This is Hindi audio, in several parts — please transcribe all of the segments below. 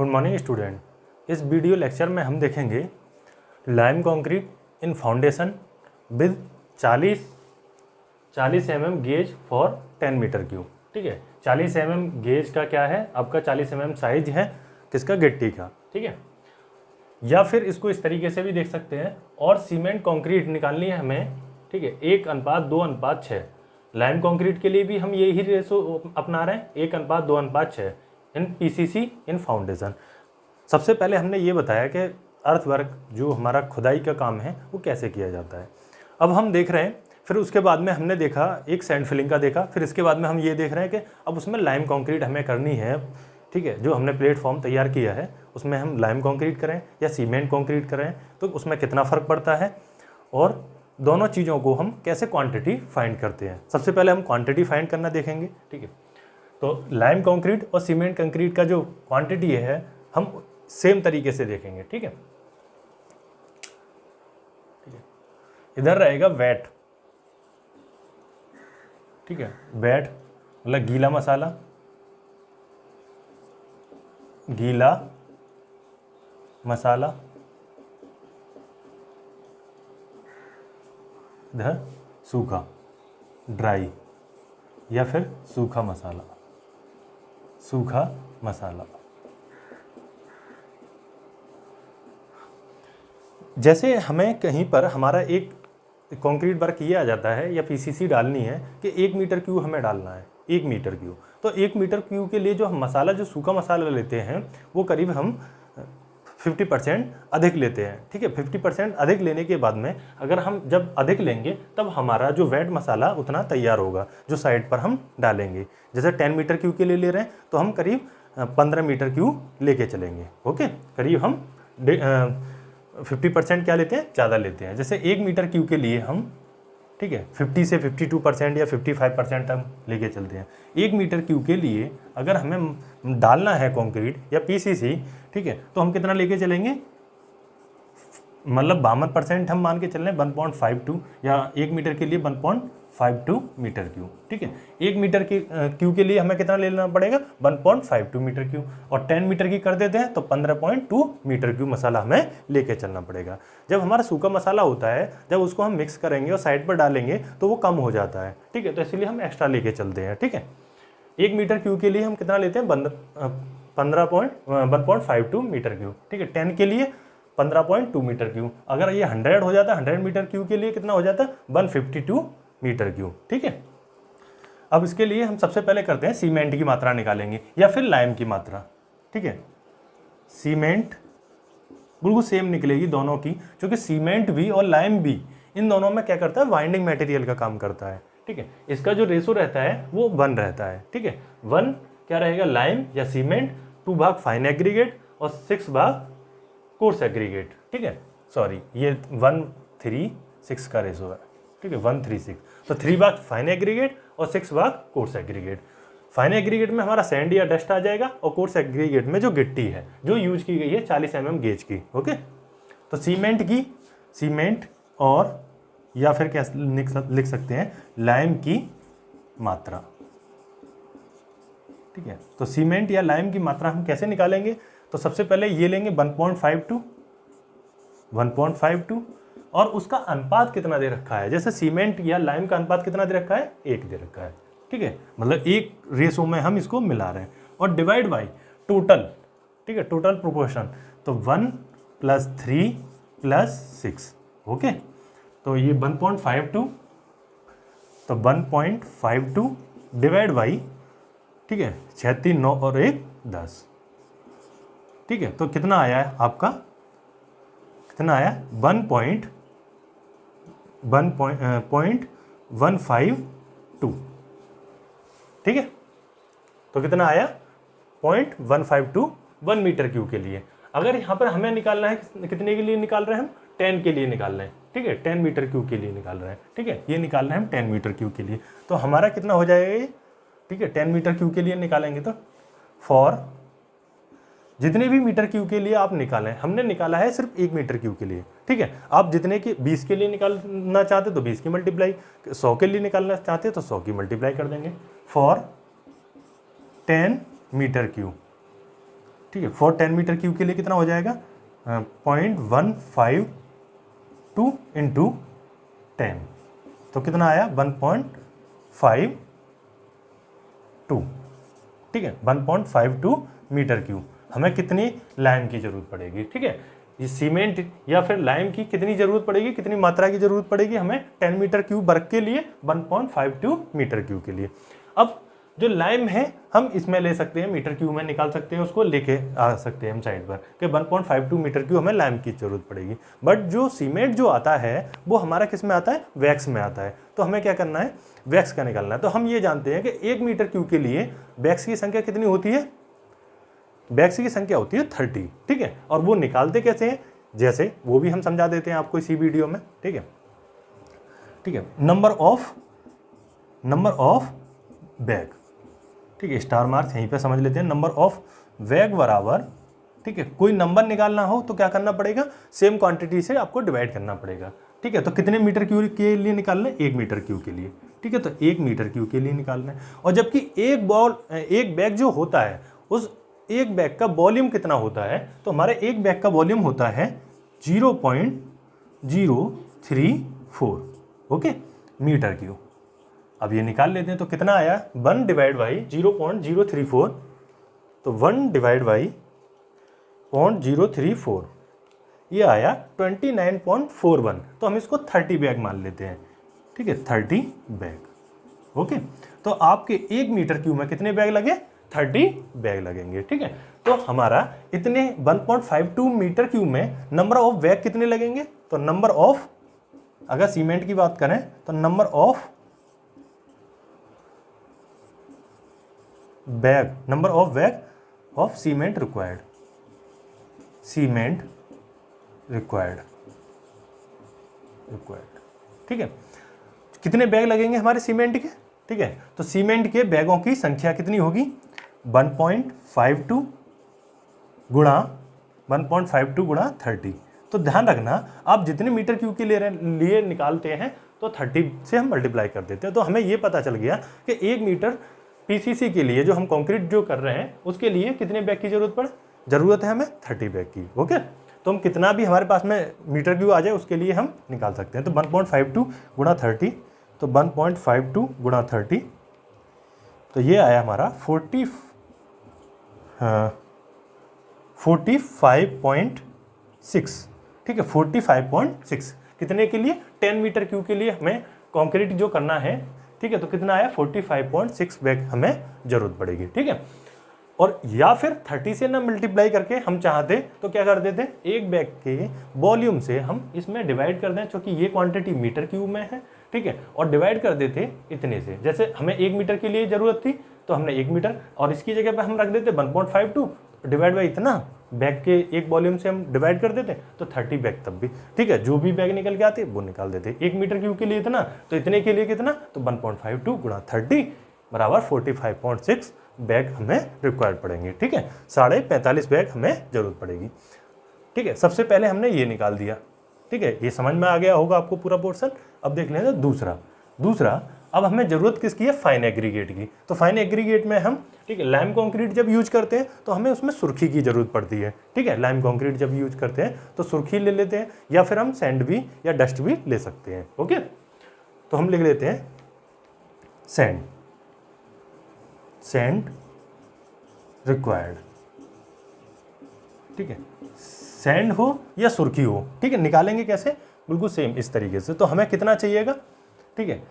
Good morning student. इस वीडियो लेक्चर में हम देखेंगे lime concrete in foundation with 40 mm gauge for 10 metre cube. ठीक है, 40 mm गेज का क्या है, आपका 40 mm साइज है किसका, गिट्टी का। ठीक है, या फिर इसको इस तरीके से भी देख सकते हैं, और सीमेंट कंक्रीट निकालनी है हमें। ठीक है, 1:2:6। लाइम कंक्रीट के लिए भी हम यही रेशो अपना रहे हैं, 1:2:6 इन पीसीसी इन फाउंडेशन। सबसे पहले हमने ये बताया कि अर्थवर्क जो हमारा खुदाई का काम है वो कैसे किया जाता है। अब हम देख रहे हैं, फिर उसके बाद में हमने देखा एक सैंड फिलिंग का देखा, फिर इसके बाद में हम ये देख रहे हैं कि अब उसमें लाइम कंक्रीट हमें करनी है। ठीक है, जो हमने प्लेटफॉर्म तैयार किया है उसमें हम लाइम कंक्रीट करें या सीमेंट कंक्रीट करें तो उसमें कितना फ़र्क पड़ता है, और दोनों चीज़ों को हम कैसे क्वांटिटी फाइंड करते हैं। सबसे पहले हम क्वांटिटी फाइंड करना देखेंगे। ठीक है, तो लाइम कंक्रीट और सीमेंट कंक्रीट का जो क्वांटिटी है हम सेम तरीके से देखेंगे। ठीक है, इधर रहेगा वेट। ठीक है, वेट मतलब गीला मसाला, गीला मसाला, इधर सूखा ड्राई, या फिर सूखा मसाला, सूखा मसाला। जैसे हमें कहीं पर हमारा एक कंक्रीट वर्क ये आ जाता है या पीसीसी डालनी है कि 1 मीटर क्यूब हमें डालना है, 1 मीटर क्यूब। तो 1 मीटर क्यूब के लिए जो हम मसाला, जो सूखा मसाला लेते हैं वो करीब हम 50% अधिक लेते हैं। ठीक है, 50% अधिक लेने के बाद में अगर हम जब अधिक लेंगे तब हमारा जो वेट मसाला उतना तैयार होगा जो साइड पर हम डालेंगे। जैसे 10 मीटर क्यूब के लिए ले रहे हैं तो हम करीब 15 मीटर क्यूब लेके चलेंगे। ओके, करीब हम 50% क्या लेते हैं, ज़्यादा लेते हैं। जैसे 1 मीटर क्यूब के लिए हम, ठीक है, 50 से 52% या 55% हम लेके चलते हैं। 1 मीटर क्यूब के लिए अगर हमें डालना है कंक्रीट या पीसीसी, ठीक है, तो हम कितना लेके चलेंगे, मतलब 52% हम मान के चल रहे हैं, 1.52, या 1 मीटर के लिए 1.52 मीटर क्यूब। ठीक है, 1 मीटर की क्यूब के लिए हमें कितना लेना पड़ेगा, 1.52 मीटर क्यूब, और 10 मीटर की कर देते हैं तो 15.2 मीटर क्यूब मसाला हमें लेके चलना पड़ेगा। जब हमारा सूखा मसाला होता है, जब उसको हम मिक्स करेंगे और साइड पर डालेंगे तो वो कम हो जाता है। ठीक है, तो इसलिए हम एक्स्ट्रा लेके चलते हैं। ठीक है, 1 मीटर क्यूब के लिए हम कितना लेते हैं, 1.52 मीटर क्यूब। ठीक है, 10 के लिए 15.2 मीटर क्यूब। अगर ये 100 हो जाता है, 100 मीटर क्यूब के लिए कितना हो जाता है, 152 मीटर क्यूब। ठीक है, अब इसके लिए हम सबसे पहले करते हैं सीमेंट की मात्रा निकालेंगे या फिर लाइम की मात्रा। ठीक है, सीमेंट बिल्कुल सेम निकलेगी दोनों की, क्योंकि सीमेंट भी और लाइम भी इन दोनों में क्या करता है, बाइंडिंग मटेरियल का काम करता है। ठीक है, इसका जो रेशो रहता है वो 1 रहता है। ठीक है, 1 क्या रहेगा, लाइम या सीमेंट, 2 भाग फाइन एग्रीगेट और 6 भाग कोर्स एग्रीगेट। ठीक है, सॉरी, ये 1:3:6 का रेशो है। ठीक है, 1:3:6, तो 3 भाग फाइन एग्रीगेट और 6 भाग कोर्स एग्रीगेट। फाइन एग्रीगेट में हमारा सैंड या डस्ट आ जाएगा, और कोर्स एग्रीगेट में जो गिट्टी है जो यूज की गई है 40 mm गेज की। ओके, तो सीमेंट और या फिर क्या लिख सकते हैं, लाइम की मात्रा। ठीक है, तो सीमेंट या लाइम की मात्रा हम कैसे निकालेंगे, तो सबसे पहले ये लेंगे 1.52, और उसका अनुपात कितना दे रखा है। जैसे सीमेंट या लाइम का अनुपात कितना दे रखा है, 1 दे रखा है। ठीक है, मतलब एक रेशो में हम इसको मिला रहे हैं, और डिवाइड बाई टोटल। ठीक है, टोटल प्रोपोर्शन, तो 1 + 3 + 6। ओके, तो ये 1.52, तो 1.52 डिवाइड बाई, ठीक है, 6 3 9 और 1 10। ठीक है, तो कितना आया है आपका, कितना आया, 1.152। ठीक है, तो कितना आया, 0.152 1 मीटर क्यूब के लिए। अगर यहाँ पर हमें निकालना है, कितने के लिए निकाल रहे हैं हम, 10 के लिए निकाल रहे हैं। ठीक है, 10 मीटर क्यूब के लिए निकाल रहे हैं। ठीक है, ये निकाल रहे हैं हम 10 मीटर क्यूब के लिए, तो हमारा कितना हो जाएगा ये। ठीक है, 10 मीटर क्यूब के लिए निकालेंगे तो फॉर जितने भी मीटर क्यूब के लिए आप निकालें, हमने निकाला है सिर्फ 1 मीटर क्यूब के लिए। ठीक है, आप जितने के 20 के लिए निकालना चाहते तो 20 की मल्टीप्लाई, 100 के लिए निकालना चाहते तो 100 की मल्टीप्लाई कर देंगे। फॉर 10 मीटर क्यूब ठीक है, फॉर 10 मीटर क्यूब के लिए कितना हो जाएगा 0.152 इंटू 10, तो कितना आया 1.52, ठीक है 1.52 मीटर क्यूब। हमें कितनी लाइम की ज़रूरत पड़ेगी, ठीक है, ये सीमेंट या फिर लाइम की कितनी ज़रूरत पड़ेगी, कितनी मात्रा की ज़रूरत पड़ेगी हमें 10 मीटर क्यूब वर्ग के लिए 1.52 मीटर क्यूब के लिए। अब जो लाइम है हम इसमें ले सकते हैं, मीटर क्यूब में निकाल सकते हैं, उसको लेके आ सकते हैं हम साइड पर कि 1.52 मीटर क्यूब हमें लाइम की ज़रूरत पड़ेगी। बट जो सीमेंट जो आता है वो हमारा किस में आता है, वैक्स में आता है। तो हमें क्या करना है, वैक्स का निकालना है। तो हम ये जानते हैं कि 1 मीटर क्यूब के लिए वैक्स की संख्या कितनी होती है, वैक्स की संख्या होती है 30, ठीक है। और वो निकालते कैसे हैं, जैसे वो भी हम समझा देते हैं आपको इसी वीडियो में, ठीक है, ठीक है। नंबर ऑफ बैग, ठीक है, स्टार मार्क यहीं पे समझ लेते हैं। नंबर ऑफ बैग बराबर, ठीक है, कोई नंबर निकालना हो तो क्या करना पड़ेगा, सेम क्वांटिटी से आपको डिवाइड करना पड़ेगा, ठीक है। तो कितने मीटर क्यूब के लिए निकालना है, 1 मीटर क्यूब के लिए, ठीक है, तो 1 मीटर क्यूब के लिए निकालना है। और जबकि एक बैग जो होता है, उस एक बैग का वॉल्यूम कितना होता है, तो हमारे एक बैग का वॉल्यूम होता है 0.034, ओके, मीटर क्यूब। अब ये निकाल लेते हैं तो कितना आया, 1 डिवाइड बाई 0.034, तो 1 डिवाइड बाई 0.034 ये आया 29.41। तो हम इसको 30 बैग मान लेते हैं, ठीक है, 30 बैग, ओके। तो आपके 1 मीटर क्यूब में कितने बैग लगे, 30 बैग लगेंगे, ठीक है। तो हमारा इतने 1.52 मीटर क्यूब में नंबर ऑफ बैग कितने लगेंगे, तो नंबर ऑफ, अगर सीमेंट की बात करें तो number of bag of cement required, ठीक है। कितने बैग लगेंगे हमारे सीमेंट के, ठीक है। तो सीमेंट के बैगों की संख्या कितनी होगी, 1.52 गुणा 1.52 गुणा 30। तो ध्यान रखना, आप जितने मीटर क्यूब के लिए निकालते हैं तो 30 से हम मल्टीप्लाई कर देते हैं। तो हमें ये पता चल गया कि 1 मीटर पीसीसी के लिए, जो हम कंक्रीट जो कर रहे हैं, उसके लिए कितने बैग की ज़रूरत है हमें, 30 बैग की, ओके। तो हम कितना भी हमारे पास में मीटर क्यूब आ जाए उसके लिए हम निकाल सकते हैं। तो 1.52 गुणा 30, तो 1.52 गुणा 30, तो ये आया हमारा 45.6, ठीक है, 45.6 कितने के लिए, 10 मीटर क्यूब के लिए हमें कंक्रीट जो करना है, ठीक है। तो कितना आया, 45.6 बैग हमें जरूरत पड़ेगी, ठीक है। और या फिर 30 से ना मल्टीप्लाई करके हम चाहते तो क्या कर देते, एक बैग के वॉल्यूम से हम इसमें डिवाइड कर दें, क्योंकि ये क्वांटिटी मीटर क्यूब में है, ठीक है, और डिवाइड कर देते इतने से। जैसे हमें 1 मीटर के लिए ज़रूरत थी तो हमने 1 मीटर, और इसकी जगह पर हम रख देते 1.52 डिवाइड बाई इतना, बैग के एक वॉल्यूम से हम डिवाइड कर देते तो 30 बैग तब भी, ठीक है। जो भी बैग निकल के आते वो निकाल देते। 1 मीटर क्यूब के लिए इतना, तो इतने के लिए कितना, तो 1.52 गुणा 30 बराबर 45.6 बैग हमें रिक्वायर्ड पड़ेंगे, ठीक है। 45.5 बैग हमें जरूरत पड़ेगी, ठीक है। सबसे पहले हमने ये निकाल दिया, ठीक है, ये समझ में आ गया होगा आपको पूरा पोर्शन। अब देख लेते हैं दूसरा अब हमें जरूरत किसकी है, फाइन एग्रीगेट की। तो फाइन एग्रीगेट में हम, ठीक है, लाइम कंक्रीट जब यूज करते हैं तो हमें उसमें सुर्खी की जरूरत पड़ती है, ठीक है। लाइम कंक्रीट जब यूज करते हैं तो सुर्खी ले लेते हैं, या फिर हम सैंड भी या डस्ट भी ले सकते हैं, ओके। तो हम लिख लेते हैं सैंड रिक्वायर्ड, ठीक है, सैंड हो या सुर्खी हो, ठीक है। निकालेंगे कैसे, बिल्कुल सेम इस तरीके से। तो हमें कितना चाहिएगा, ठीक है,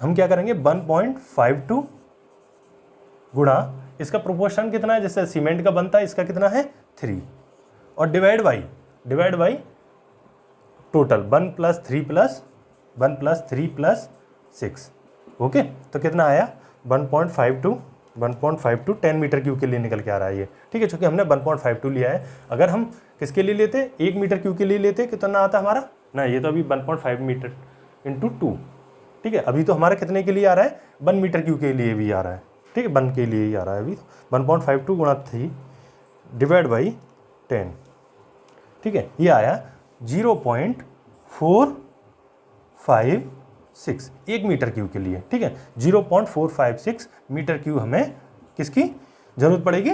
हम क्या करेंगे, 1.52 गुणा, इसका प्रोपोर्शन कितना है, जैसे सीमेंट का बनता है इसका कितना है 3, और डिवाइड बाई टोटल 1 + 3 + 6, ओके। तो कितना आया 1.52 10 मीटर क्यूब के लिए निकल के आ रहा है ये, ठीक है, क्योंकि हमने 1.52 लिया है। अगर हम किसके लिए लेते, 1 मीटर क्यूब के लिए लेते, कितना आता हमारा ना, ये तो अभी 1.5 मीटर इंटू 2, ठीक है। अभी तो हमारा कितने के लिए आ रहा है, 1 मीटर क्यूब के लिए भी आ रहा है, ठीक है, 1 के लिए ही आ रहा है अभी। 1.52 गुणा 3 डिवाइड बाई 10, ठीक है, ये आया 0.456 1 मीटर क्यूब के लिए, ठीक है। 0.456 मीटर क्यूब हमें किसकी जरूरत पड़ेगी,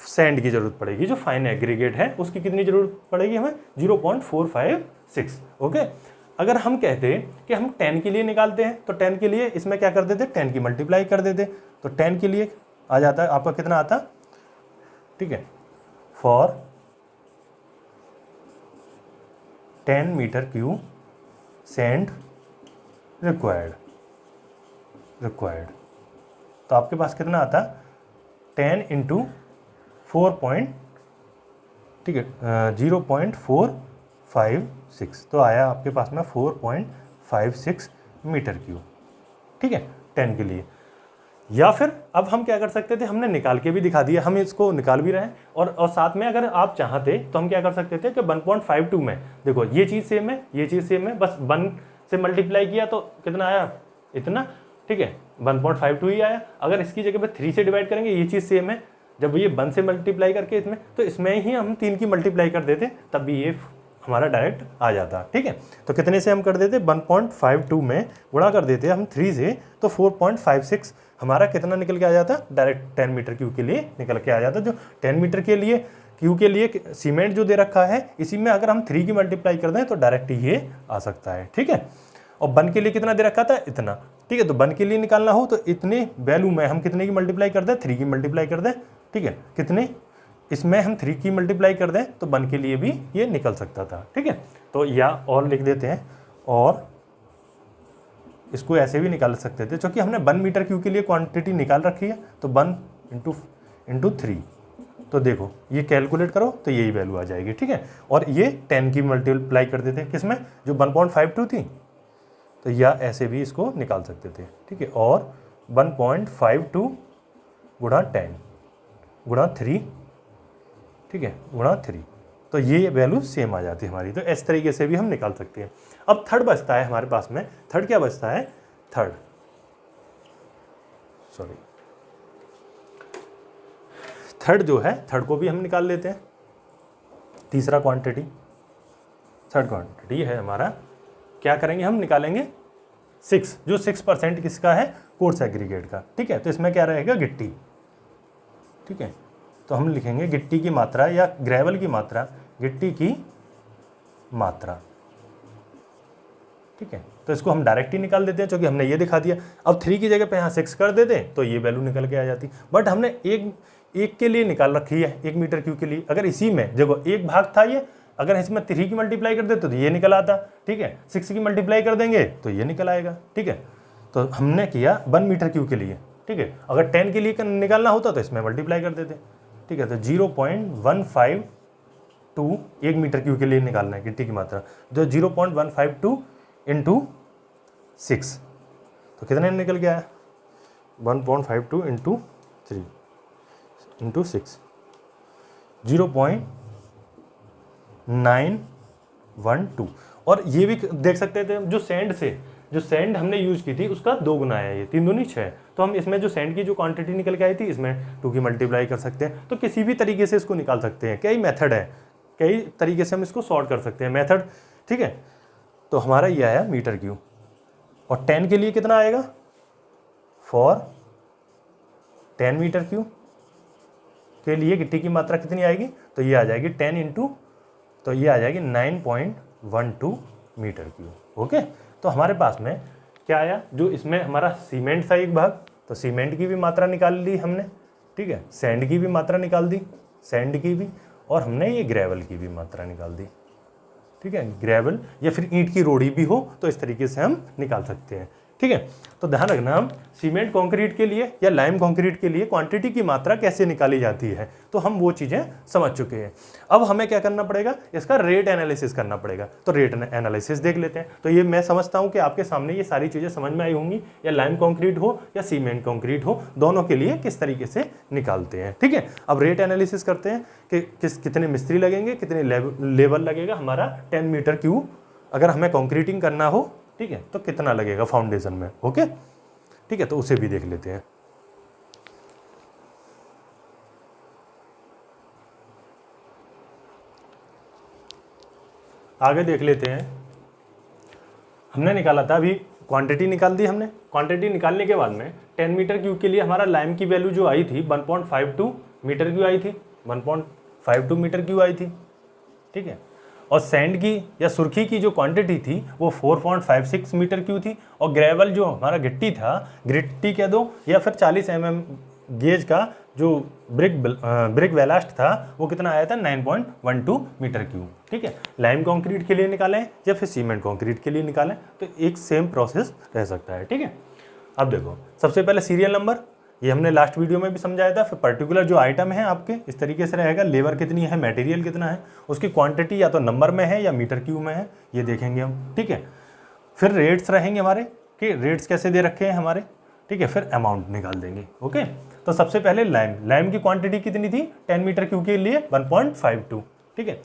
सैंड की ज़रूरत पड़ेगी, जो फाइन एग्रीगेट है उसकी कितनी ज़रूरत पड़ेगी हमें 0.456। ओके, अगर हम कहते कि हम 10 के लिए निकालते हैं तो 10 के लिए इसमें क्या कर देते, 10 की मल्टीप्लाई कर देते, तो 10 के लिए आ जाता है आपका कितना आता, ठीक है, for 10 metre cube sand required, तो आपके पास कितना आता 10 इंटू 4 ठीक है 0.456, तो आया आपके पास में 4.56 मीटर क्यूब, ठीक है 10 के लिए। या फिर अब हम क्या कर सकते थे, हमने निकाल के भी दिखा दिया, हम इसको निकाल भी रहे हैं और साथ में अगर आप चाहते तो हम क्या कर सकते थे कि 1.52 में देखो ये चीज़ सेम है, ये चीज़ सेम है, बस 1 से मल्टीप्लाई किया तो कितना आया इतना, ठीक है 1.52 ही आया। अगर इसकी जगह पे 3 से डिवाइड करेंगे, ये चीज़ सेम है, जब ये 1 से मल्टीप्लाई करके इसमें, तो इसमें ही हम 3 की मल्टीप्लाई कर देते तब भी ये हमारा डायरेक्ट आ जाता, ठीक है। तो कितने से हम कर देते 1.52 में गुणा कर देते हम 3 से, तो 4.56 हमारा कितना निकल के आ जाता, डायरेक्ट 10 मीटर क्यूब के लिए निकल के आ जाता। जो 10 मीटर के लिए क्यू के लिए सीमेंट जो दे रखा है, इसी में अगर हम 3 की मल्टीप्लाई कर दें तो डायरेक्ट ये आ सकता है, ठीक है। और 1 के लिए कितना दे रखा था, इतना, ठीक है। तो 1 के लिए निकालना हो तो इतने वैल्यू में हम कितने की मल्टीप्लाई कर दें, 3 की मल्टीप्लाई कर दें, ठीक है। कितने, इसमें हम 3 की मल्टीप्लाई कर दें तो 1 के लिए भी ये निकल सकता था, ठीक है। तो या और लिख देते हैं, और इसको ऐसे भी निकाल सकते थे, क्योंकि हमने 1 मीटर क्यूब के लिए क्वांटिटी निकाल रखी है, तो 1 इंटू 3, तो देखो ये कैलकुलेट करो तो यही वैल्यू आ जाएगी, ठीक है। और ये 10 की मल्टीप्लाई कर देते हैं किसमें, जो 1.52 थी, तो या ऐसे भी इसको निकाल सकते थे, ठीक है। और 1.52 गुणा 10 गुणा 3, ठीक है, गुणा 3, तो ये वैल्यू सेम आ जाती है हमारी। तो इस तरीके से भी हम निकाल सकते हैं। अब थर्ड बचता है हमारे पास में, थर्ड क्या बचता है, थर्ड जो है, थर्ड को भी हम निकाल लेते हैं। तीसरा क्वांटिटी, थर्ड क्वांटिटी है हमारा, क्या करेंगे हम, निकालेंगे 6, जो 6% किसका है, कोर्स एग्रीगेट का, ठीक है। तो इसमें क्या रहेगा, गिट्टी, ठीक है। तो हम लिखेंगे गिट्टी की मात्रा या ग्रेवल की मात्रा, गिट्टी की मात्रा, ठीक है। तो इसको हम डायरेक्ट ही निकाल देते हैं, क्योंकि हमने ये दिखा दिया। अब 3 की जगह पे यहाँ 6 कर देते तो ये वैल्यू निकल के आ जाती, बट हमने एक के लिए निकाल रखी है, 1 मीटर क्यूब के लिए। अगर इसी में देखो एक भाग था ये, अगर इसमें 3 की मल्टीप्लाई कर देते तो ये निकल आता, ठीक है। 6 की मल्टीप्लाई कर देंगे तो ये निकल आएगा, ठीक है। तो हमने किया 1 मीटर क्यूब के लिए, ठीक है। अगर 10 के लिए निकालना होता तो इसमें मल्टीप्लाई कर देते, ठीक है। तो 0.152 1 मीटर क्यूब के लिए निकालना है गिट्टी की मात्रा, जो 0.152 इंटू 6, तो कितने निकल गया है, 1.52 इंटू 3 इंटू 6, 0.912। और ये भी देख सकते थे, जो सैंड हमने यूज की थी उसका 2 गुना है, ये 3 दूनी 6, तो हम इसमें जो सैंड की जो क्वांटिटी निकल के आई थी, इसमें 2 की मल्टीप्लाई कर सकते हैं। तो किसी भी तरीके से इसको निकाल सकते हैं, कई मेथड है, कई तरीके से हम इसको सॉर्ट कर सकते हैं मेथड, ठीक है। तो हमारा ये आया मीटर क्यूब। और 10 के लिए कितना आएगा, फॉर 10 मीटर क्यूब के लिए गिट्टी की मात्रा कितनी आएगी, तो ये आ जाएगी 10 इंटू, तो ये आ जाएगी 9.12 मीटर क्यूब, ओके। तो हमारे पास में क्या आया, जो इसमें हमारा सीमेंट था एक भाग, तो सीमेंट की भी मात्रा निकाल ली हमने, ठीक है। सैंड की भी मात्रा निकाल दी, सैंड की भी, और हमने ये ग्रेवल की भी मात्रा निकाल दी, ठीक है। ग्रेवल या फिर ईंट की रोड़ी भी हो तो इस तरीके से हम निकाल सकते हैं, ठीक है। तो ध्यान रखना, हम सीमेंट कंक्रीट के लिए या लाइम कंक्रीट के लिए क्वांटिटी की मात्रा कैसे निकाली जाती है, तो हम वो चीज़ें समझ चुके हैं। अब हमें क्या करना पड़ेगा, इसका रेट एनालिसिस करना पड़ेगा। तो रेट एनालिसिस देख लेते हैं। तो ये मैं समझता हूँ कि आपके सामने ये सारी चीज़ें समझ में आई होंगी, या लाइम कंक्रीट हो या सीमेंट कंक्रीट हो, दोनों के लिए किस तरीके से निकालते हैं, ठीक है। अब रेट एनालिसिस करते हैं कि कितने मिस्त्री लगेंगे, कितने लेबर लगेगा हमारा 10 मीटर क्यूब अगर हमें कंक्रीटिंग करना हो, ठीक है, तो कितना लगेगा फाउंडेशन में, ओके, ठीक है। तो उसे भी देख लेते हैं। आगे देख लेते हैं। हमने निकाला था, अभी क्वांटिटी निकाल दी हमने। क्वांटिटी निकालने के बाद में 10 मीटर क्यूब के लिए हमारा लाइम की वैल्यू जो आई थी 1.52 मीटर क्यू आई थी, 1.52 मीटर क्यू आई थी, ठीक है। और सैंड की या सुर्खी की जो क्वांटिटी थी वो 4.56 मीटर क्यू थी। और ग्रेवल जो हमारा गिट्टी था, गिट्टी कह दो या फिर 40 mm गेज का जो ब्रिक बेलास्ट था वो कितना आया था 9.12 मीटर क्यूब, ठीक है। लाइम कंक्रीट के लिए निकालें या फिर सीमेंट कंक्रीट के लिए निकालें तो एक सेम प्रोसेस रह सकता है, ठीक है। अब देखो सबसे पहले सीरियल नंबर, ये हमने लास्ट वीडियो में भी समझाया था। फिर पर्टिकुलर जो आइटम है आपके इस तरीके से रहेगा, लेबर कितनी है, मटेरियल कितना है, उसकी क्वांटिटी या तो नंबर में है या मीटर क्यूब में है, ये देखेंगे हम, ठीक है। फिर रेट्स रहेंगे हमारे कि रेट्स कैसे दे रखे हैं हमारे, ठीक है। फिर अमाउंट निकाल देंगे, ओके। तो सबसे पहले लाइम की क्वांटिटी कितनी थी 10 मीटर क्यूब के लिए 1.52, ठीक है,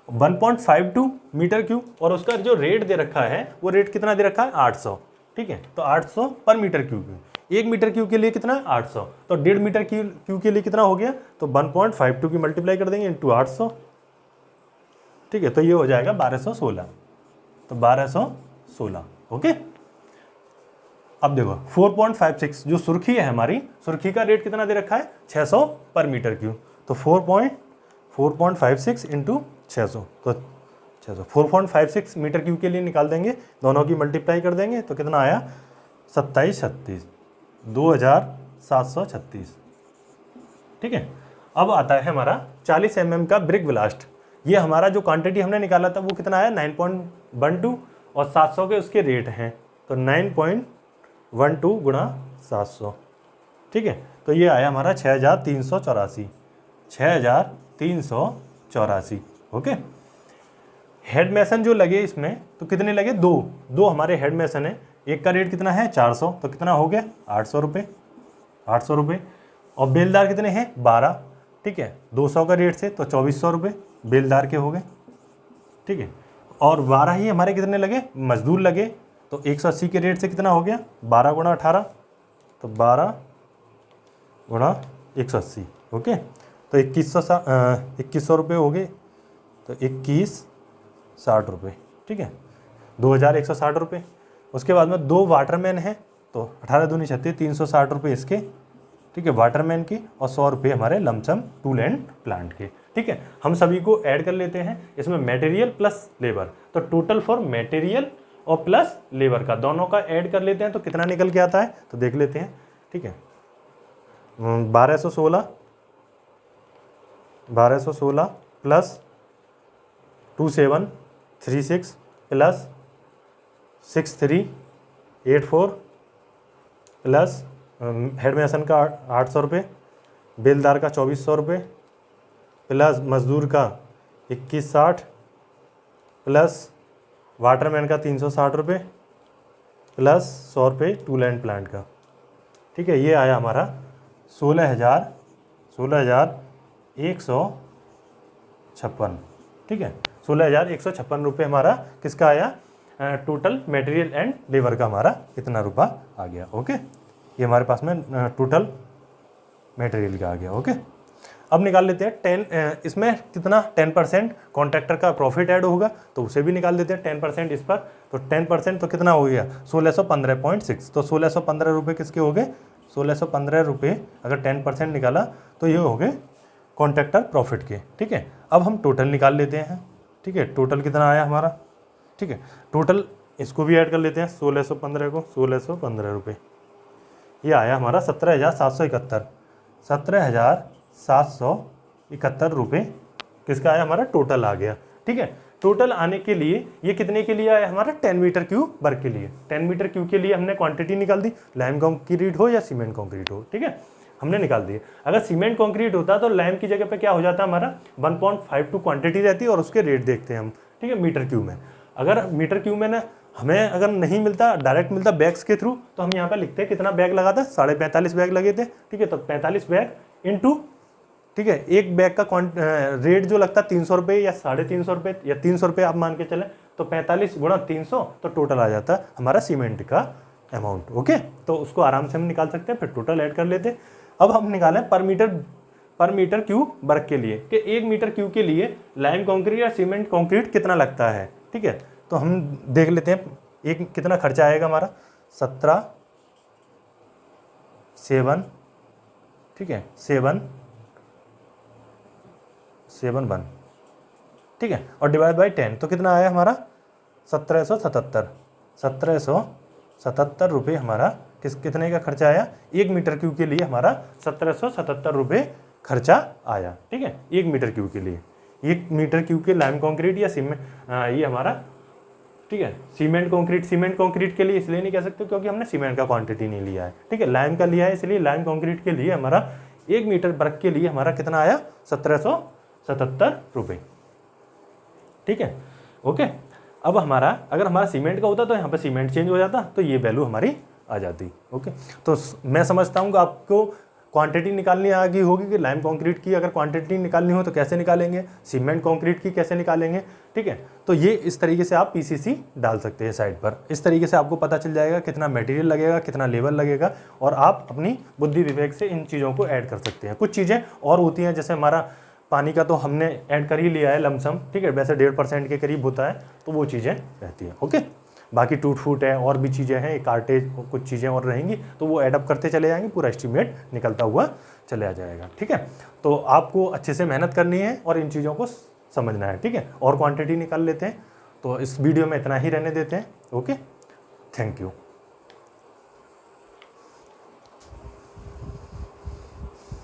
1.52 मीटर क्यूब। और उसका जो रेट दे रखा है वो रेट कितना दे रखा है 800, ठीक है। तो 800 पर मीटर क्यूब, 1 मीटर क्यूब के लिए कितना 800, तो 1.5 मीटर क्यूब के लिए कितना हो गया, तो 1.52 की मल्टीप्लाई कर देंगे इंटू 800, ठीक है। तो ये हो जाएगा 1216, तो 1216, ओके। अब देखो 4.56 जो सुर्खी है हमारी, सुर्खी का रेट कितना दे रखा है 600 पर मीटर क्यूब, तो 4.56 इंटू 600, तो 600 4.56 मीटर क्यूब के लिए निकाल देंगे, दोनों की मल्टीप्लाई कर देंगे तो कितना आया 2736, ठीक है। अब आता है हमारा 40 mm का ब्रिक ब्लास्ट। ये हमारा जो क्वांटिटी हमने निकाला था वो कितना आया 9.12 और 700 के उसके रेट हैं, तो 9.12 गुणा 700, ठीक है। तो ये आया हमारा 6384, ओके। हेड मैसन जो लगे इसमें तो कितने लगे, दो हमारे हेड मैसन है। एक का रेट कितना है 400, तो कितना हो गया 800 रुपये, 800 रुपये। और बेलदार कितने हैं 12, ठीक है, 200 का रेट से तो 2400 रुपये बेलदार के हो गए, ठीक है। और 12 ही हमारे कितने लगे मजदूर लगे, तो 180 के रेट से कितना हो गया 12 गुणा 18, तो 12 गुणा 180, ओके। तो 2100 रुपये हो गए, तो 2160 रुपये, ठीक है, 2160 रुपये। उसके बाद में 2 वाटरमैन हैं तो 18 दूनी 36, 360 रुपये इसके, ठीक है, वाटरमैन की, और 100 रुपये हमारे लमसम टूल एंड प्लांट के, ठीक है। हम सभी को ऐड कर लेते हैं इसमें मटेरियल प्लस लेबर, तो टोटल फॉर मटेरियल और प्लस लेबर का दोनों का ऐड कर लेते हैं तो कितना निकल के आता है, तो देख लेते हैं, ठीक है। 1216 प्लस 2736 प्लस 6384 प्लस हेड मैसन का 800 रुपये, बेलदार का 2400 रुपये, प्लस मजदूर का 2160, प्लस वाटरमैन का 360 रुपये, प्लस 100 रुपये टूल एंड प्लांट का, ठीक है। ये आया हमारा 16,156, ठीक है, 16,156 रुपये हमारा किसका आया, टोटल मटेरियल एंड लेबर का हमारा कितना रुपया आ गया, ओके। ये हमारे पास में टोटल मटेरियल का आ गया, ओके। अब निकाल लेते हैं 10, इसमें कितना 10% कॉन्ट्रैक्टर का प्रॉफिट ऐड होगा तो उसे भी निकाल देते हैं 10% इस पर, तो 10% तो कितना हो गया 1615.6, तो 1615 रुपये किसके हो गए 1615 रुपये, अगर 10% निकाला तो ये हो गए कॉन्ट्रैक्टर प्रॉफिट के, ठीक है। अब हम टोटल निकाल लेते हैं, ठीक है, टोटल कितना आया हमारा, ठीक है। टोटल इसको भी ऐड कर लेते हैं 1615 को, 1615 रुपये, ये आया हमारा 17,771 रुपये किसका आया हमारा टोटल आ गया, ठीक है। टोटल आने के लिए ये कितने के लिए आया हमारा 10 मीटर क्यूब वर्ग के लिए, 10 मीटर क्यूब के लिए हमने क्वांटिटी निकाल दी, लाइम कंक्रीट हो या सीमेंट कंक्रीट हो, ठीक है, हमने निकाल दी। अगर सीमेंट कंक्रीट होता तो लाइम की जगह पे क्या हो जाता हमारा 1.52 क्वांटिटी रहती और उसके रेट देखते हैं हम, ठीक है, मीटर क्यूब में। अगर मीटर क्यूब में ना हमें अगर नहीं मिलता, डायरेक्ट मिलता बैग्स के थ्रू, तो हम यहाँ पे लिखते हैं कितना बैग लगा था 45.5 बैग लगे थे, ठीक है। तो 45 बैग इंटू, ठीक है, एक बैग का रेट जो लगता है 300 रुपये या 350 रुपये या 300 रुपये आप मान के चलें, तो 45 गुणा 300 तो टोटल आ जाता है हमारा सीमेंट का अमाउंट, ओके। तो उसको आराम से हम निकाल सकते हैं, फिर टोटल ऐड कर लेते हैं। अब हम निकालें पर मीटर क्यूब वर्ग के लिए कि 1 मीटर क्यूब के लिए लाइम कंक्रीट या सीमेंट कंक्रीट कितना लगता है, ठीक है। तो हम देख लेते हैं एक कितना खर्चा आएगा हमारा 17,7, ठीक है, 7 1771, ठीक है, और डिवाइड बाई 10 तो कितना आया हमारा 1777 रुपये हमारा कितने का खर्चा आया, 1 मीटर क्यूब के लिए हमारा 1777 रुपये खर्चा आया, ठीक है, 1 मीटर क्यूब के लिए। 1 मीटर क्यूब के लाइम कंक्रीट या सीमेंट, ये हमारा, ठीक है, सीमेंट कंक्रीट के लिए इसलिए नहीं कह सकते क्योंकि हमने सीमेंट का क्वांटिटी नहीं लिया है, ठीक है, लाइम का लिया है, इसलिए लाइम कंक्रीट के लिए हमारा 1 मीटर वर्ग के लिए हमारा कितना आया 1777 रुपये, ठीक है, ओके। अब हमारा अगर हमारा सीमेंट का होता तो यहाँ पे सीमेंट चेंज हो जाता तो ये वैल्यू हमारी आ जाती, ओके। तो मैं समझता हूँ कि आपको क्वांटिटी निकालनी आ गई होगी कि लाइम कंक्रीट की अगर क्वांटिटी निकालनी हो तो कैसे निकालेंगे, सीमेंट कंक्रीट की कैसे निकालेंगे, ठीक है। तो ये इस तरीके से आप पीसीसी डाल सकते हैं साइड पर, इस तरीके से आपको पता चल जाएगा कितना मटेरियल लगेगा, कितना लेबर लगेगा, और आप अपनी बुद्धि विवेक से इन चीज़ों को ऐड कर सकते हैं। कुछ चीज़ें और होती हैं, जैसे हमारा पानी का तो हमने ऐड कर ही लिया है लमसम, ठीक है, वैसे 1.5% के करीब होता है, तो वो चीज़ें रहती हैं, ओके। बाकी टूट फूट है और भी चीज़ें हैं, कार्टेज, कुछ चीज़ें और रहेंगी, तो वो एडअप करते चले जाएंगे, पूरा एस्टिमेट निकलता हुआ चले जाएगा, ठीक है। तो आपको अच्छे से मेहनत करनी है और इन चीज़ों को समझना है, ठीक है, और क्वांटिटी निकाल लेते हैं। तो इस वीडियो में इतना ही रहने देते हैं, ओके, थैंक यू।